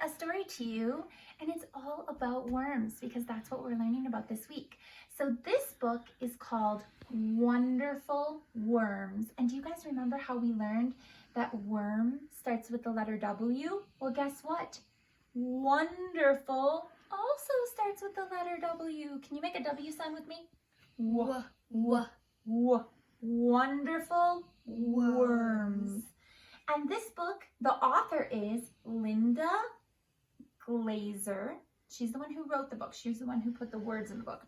a story to you, and it's all about worms because that's what we're learning about this week. So this book is called Wonderful Worms. And do you guys remember how we learned that worm starts with the letter W? Well, guess what? Wonderful also starts with the letter W. Can you make a W sound with me? Wonderful worms. And this book, the author is Linda Glazer. She's the one who wrote the book. She's the one who put the words in the book.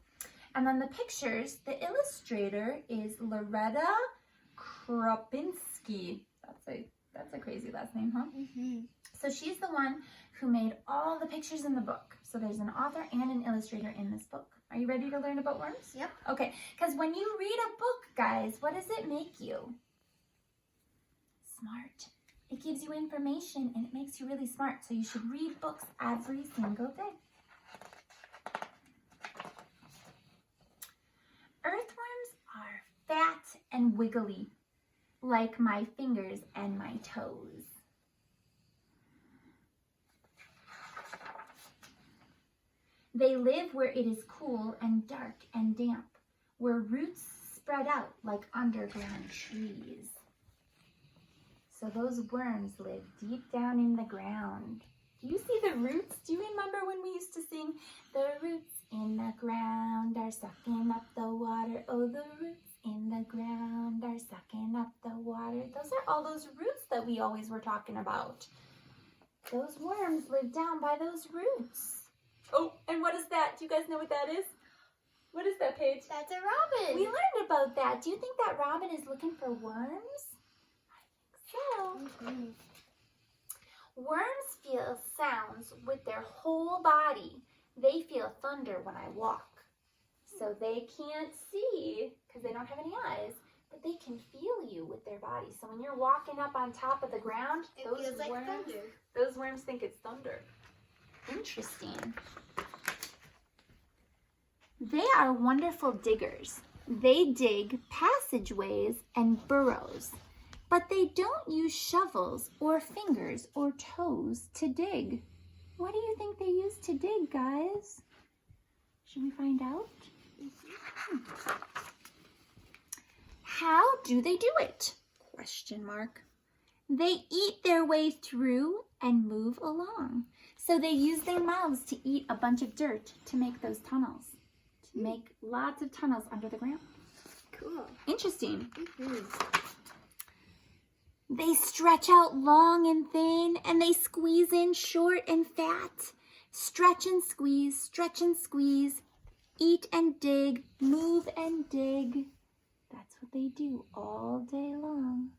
And then the pictures, the illustrator is Loretta Kropinski. That's a crazy last name, huh? Mm-hmm. So she's the one who made all the pictures in the book. So there's an author and an illustrator in this book. Are you ready to learn about worms? Yep. Okay, because when you read a book, guys, what does it make you? Smart. It gives you information and it makes you really smart. So you should read books every single day. Earthworms are fat and wiggly, like my fingers and my toes. They live where it is cool and dark and damp, where roots spread out like underground trees. So those worms live deep down in the ground. Do you see the roots? Do you remember when we used to sing, the roots in the ground are sucking up the water. Oh, the roots in the ground are sucking up the water. Those are all those roots that we always were talking about. Those worms live down by those roots. Oh, and what is that? Do you guys know what that is? What is that, Paige? That's a robin. We learned about that. Do you think that robin is looking for worms? I think so. Mm-hmm. Worms feel sounds with their whole body. They feel thunder when I walk. So they can't see because they don't have any eyes, but they can feel you with their body. So when you're walking up on top of the ground, it feels like thunder. Those worms think it's thunder. Interesting. They are wonderful diggers. They dig passageways and burrows, but they don't use shovels or fingers or toes to dig. What do you think they use to dig, guys? Should we find out? How do they do it? Question mark. They eat their way through and move along. So they use their mouths to eat a bunch of dirt to make those tunnels, to make lots of tunnels under the ground. Cool. Interesting. Mm-hmm. They stretch out long and thin, and they squeeze in short and fat. Stretch and squeeze, eat and dig, move and dig. That's what they do all day long.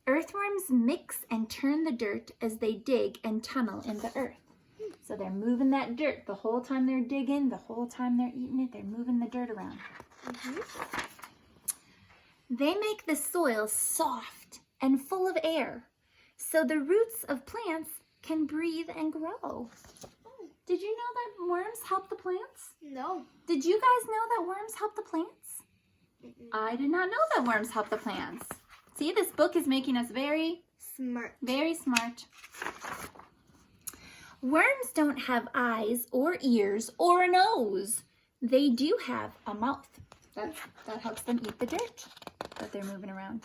Earthworms mix and turn the dirt as they dig and tunnel in the earth. So they're moving that dirt the whole time they're digging, the whole time they're eating it, they're moving the dirt around. Mm-hmm. They make the soil soft and full of air, so the roots of plants can breathe and grow. Did you know that worms help the plants? No. Did you guys know that worms help the plants? Mm-mm. I did not know that worms help the plants. See, this book is making us very smart. Very smart. Worms don't have eyes or ears or a nose. They do have a mouth. That helps them eat the dirt that they're moving around.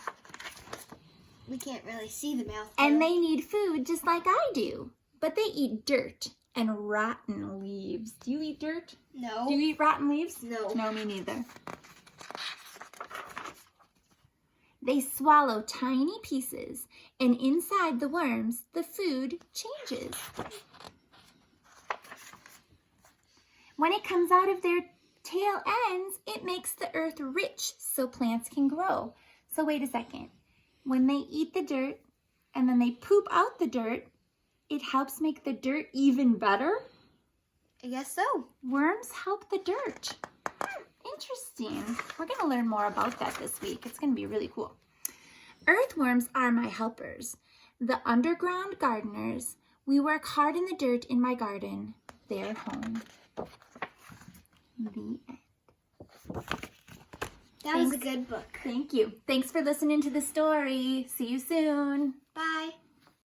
We can't really see the mouth. And they need food just like I do. But they eat dirt and rotten leaves. Do you eat dirt? No. Do you eat rotten leaves? No. No, me neither. They swallow tiny pieces, and inside the worms, the food changes. When it comes out of their tail ends, it makes the earth rich so plants can grow. So wait a second. When they eat the dirt and then they poop out the dirt, it helps make the dirt even better? I guess so. Worms help the dirt. Interesting. We're going to learn more about that this week. It's going to be really cool. Earthworms are my helpers. The underground gardeners. We work hard in the dirt in my garden. They're home. The end. That was a good book. Thank you. Thanks for listening to the story. See you soon. Bye.